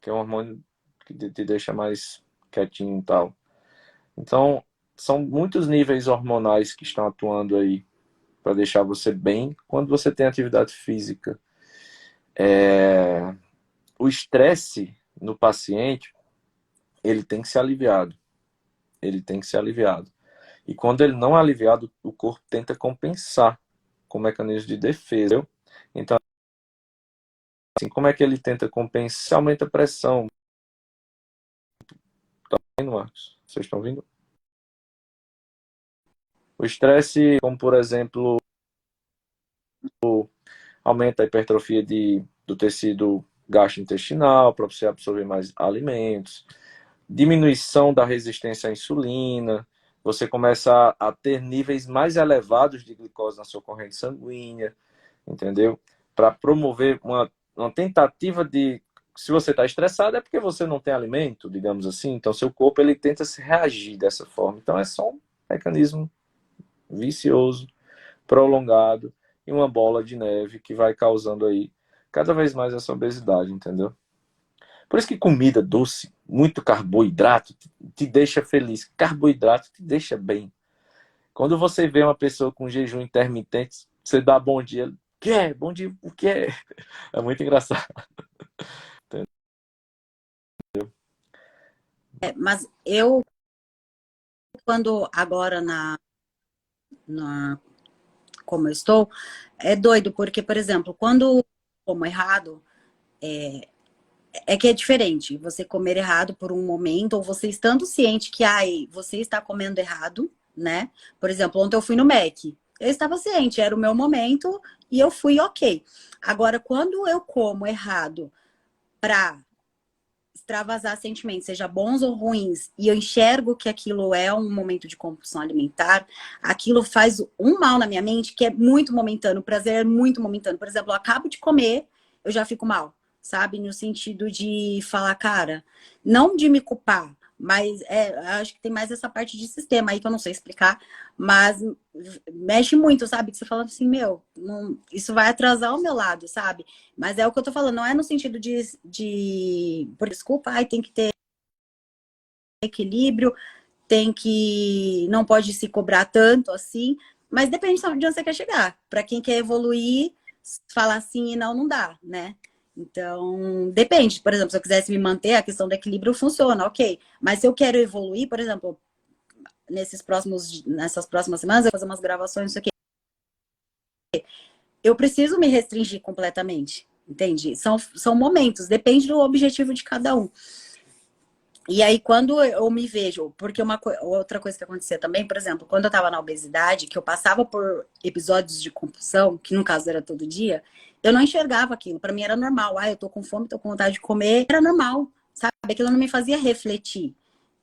que é um hormônio que te deixa mais quietinho e tal. Então, são muitos níveis hormonais que estão atuando aí para deixar você bem quando você tem atividade física. O estresse no paciente, ele tem que ser aliviado. Ele tem que ser aliviado. E quando ele não é aliviado, o corpo tenta compensar com mecanismo de defesa. Então, assim, como é que ele tenta compensar? Aumenta a pressão. Tá vendo, Marcos? Vocês estão vendo? O estresse, como por exemplo, aumenta a hipertrofia do tecido gastrointestinal para você absorver mais alimentos, diminuição da resistência à insulina, você começa a ter níveis mais elevados de glicose na sua corrente sanguínea, entendeu? Para promover uma tentativa de... Se você está estressado é porque você não tem alimento, digamos assim, então seu corpo ele tenta se reagir dessa forma. Então é só um mecanismo vicioso, prolongado, e uma bola de neve que vai causando aí cada vez mais essa obesidade, entendeu? Por isso que comida doce, muito carboidrato, te deixa feliz. Carboidrato te deixa bem. Quando você vê uma pessoa com jejum intermitente, você dá bom dia. O que é? Bom dia, o que é? É muito engraçado. Mas eu, quando agora como eu estou, é doido, porque, por exemplo, quando eu como errado, é que é diferente. Você comer errado por um momento, ou você estando ciente que você está comendo errado, né? Por exemplo, ontem eu fui no Mac. Eu estava ciente, era o meu momento e eu fui ok. Agora, quando eu como errado para extravasar sentimentos, seja bons ou ruins, e eu enxergo que aquilo é um momento de compulsão alimentar, aquilo faz um mal na minha mente que é muito momentâneo, o prazer é muito momentâneo. Por exemplo, eu acabo de comer, eu já fico mal, sabe? No sentido de falar, cara, não de me culpar, mas acho que tem mais essa parte de sistema aí que eu não sei explicar, mas mexe muito, sabe? Que você fala assim, meu, isso vai atrasar o meu lado, sabe? Mas é o que eu tô falando, não é no sentido por desculpa, ai, tem que ter equilíbrio, não pode se cobrar tanto assim, mas depende de onde você quer chegar. Para quem quer evoluir, falar sim e não, não dá, né? Então, depende. Por exemplo, se eu quisesse me manter, a questão do equilíbrio funciona, ok. Mas se eu quero evoluir, por exemplo, nessas próximas semanas, eu vou fazer umas gravações, isso aqui. Eu preciso me restringir completamente, entende? São momentos, depende do objetivo de cada um. E aí, quando eu me vejo, porque outra coisa que acontecia também, por exemplo, quando eu tava na obesidade, que eu passava por episódios de compulsão, que no caso era todo dia, eu não enxergava aquilo. Para mim era normal. Ah, eu tô com fome, tô com vontade de comer. Era normal, sabe? Aquilo não me fazia refletir.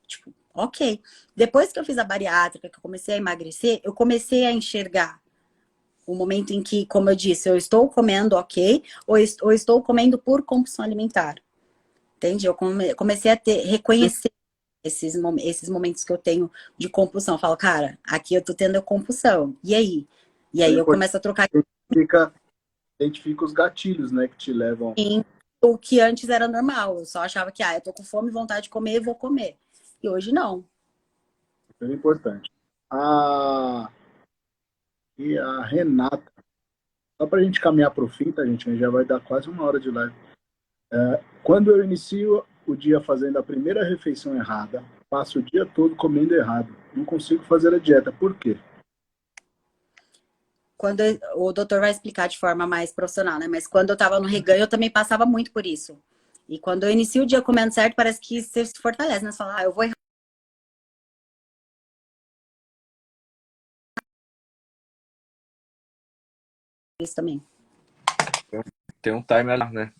Tipo, ok. Depois que eu fiz a bariátrica, que eu comecei a emagrecer, eu comecei a enxergar o momento em que, como eu disse, eu estou comendo ok, ou estou comendo por compulsão alimentar. Entende? Eu comecei a reconhecer esses momentos que eu tenho de compulsão. Eu falo, cara, aqui eu tô tendo compulsão. E aí? E aí eu começo a trocar Identifica os gatilhos, né, que te levam. o que antes era normal. Eu só achava que, eu tô com fome, vontade de comer, vou comer. E hoje não. É importante. E a Renata, só para a gente caminhar para o fim, tá, gente? A gente já vai dar quase uma hora de live. Quando eu inicio o dia fazendo a primeira refeição errada, passo o dia todo comendo errado. Não consigo fazer a dieta. Por quê? O doutor vai explicar de forma mais profissional, né? Mas quando eu tava no reganho, eu também passava muito por isso. E quando eu inicio o dia comendo certo, parece que você se fortalece, né? Você fala, eu vou errar isso também. Tem um timer, né?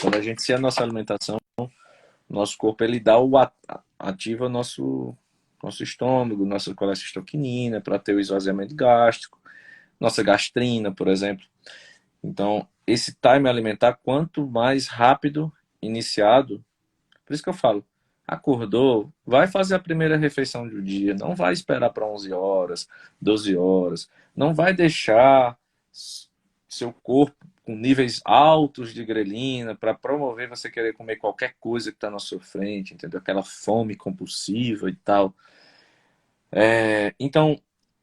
Quando a gente inicia a nossa alimentação, nosso corpo ele ativa nosso estômago, nossa colecistoquinina para ter o esvaziamento gástrico, nossa gastrina, por exemplo. Então, esse time alimentar, quanto mais rápido iniciado, por isso que eu falo, acordou, vai fazer a primeira refeição do dia, não vai esperar para 11 horas, 12 horas, não vai deixar seu corpo com níveis altos de grelina para promover você querer comer qualquer coisa que está na sua frente, entendeu? Aquela fome compulsiva e tal. Então,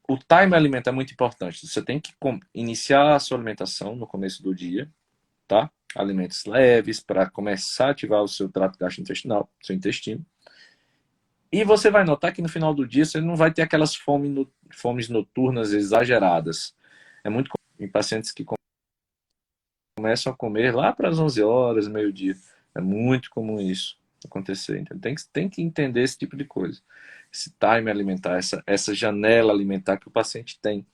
o time alimentar é muito importante. Você tem que iniciar a sua alimentação no começo do dia, tá? Alimentos leves para começar a ativar o seu trato gastrointestinal, seu intestino. E você vai notar que no final do dia você não vai ter aquelas fomes noturnas exageradas. É muito comum em pacientes que começam a comer lá para as 11 horas, meio-dia. É muito comum isso acontecer. Então tem que entender esse tipo de coisa. Esse time alimentar, essa janela alimentar que o paciente tem.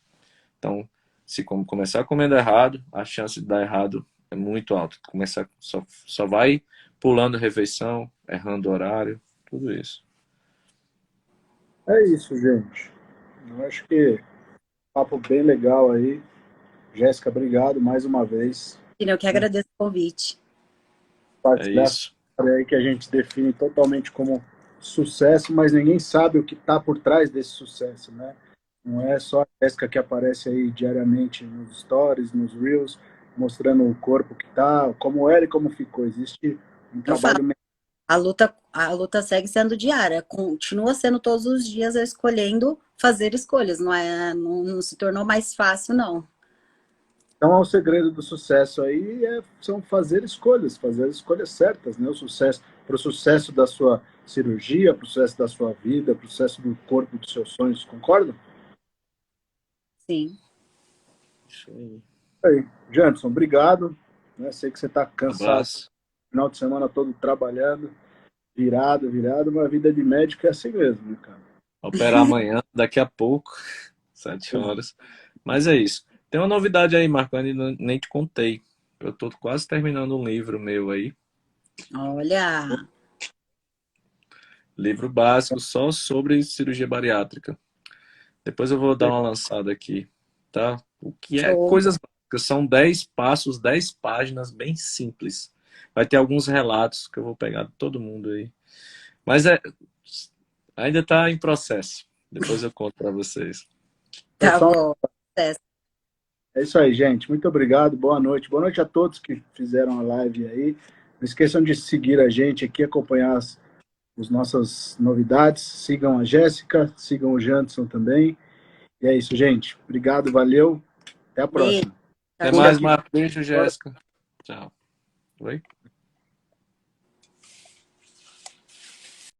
Então, se começar comendo errado, a chance de dar errado é muito alta. Começar só vai pulando refeição, errando horário, tudo isso. É isso, gente. Eu acho que papo bem legal aí. Jéssica, obrigado mais uma vez. Eu que agradeço o convite. É Partilhar essa isso. história aí que a gente define totalmente como sucesso, mas ninguém sabe o que está por trás desse sucesso, né? Não é só a Jéssica que aparece aí diariamente nos stories, nos reels, mostrando o corpo que tá, como era e como ficou. Existe um Eu falo, trabalho. a luta segue sendo diária, continua sendo todos os dias eu escolhendo fazer escolhas, não se tornou mais fácil, não. Então, o segredo do sucesso aí são fazer as escolhas certas, né? Para o sucesso da sua cirurgia, para o sucesso da sua vida, para o sucesso do corpo dos seus sonhos, concorda? Sim. Isso aí. Aí, Janderson, obrigado. Né? Sei que você está cansado, Abraço. final de semana todo trabalhando, virado, mas a vida de médico é assim mesmo, né, cara? Operar amanhã, daqui a pouco, 7 horas. Mas é isso. Tem uma novidade aí, Marco, eu ainda nem te contei. Eu tô quase terminando um livro meu aí. Olha, Livro básico só sobre cirurgia bariátrica. Depois eu vou dar uma lançada aqui, tá? O que é show. coisas básicas. São 10 passos, 10 páginas bem simples. Vai ter alguns relatos que eu vou pegar de todo mundo aí. Mas ainda está em processo. Depois eu conto para vocês. Tá Pessoal, bom. Sucesso. é isso aí, gente. Muito obrigado. Boa noite. Boa noite a todos que fizeram a live aí. Não esqueçam de seguir a gente aqui, acompanhar as nossas novidades. Sigam a Jéssica, sigam o Janderson também. E é isso, gente. Obrigado, valeu. Até a Beijo. próxima. Até Tchau, mais, tchau. Marcos. Beijo, Jéssica. Tchau. Oi?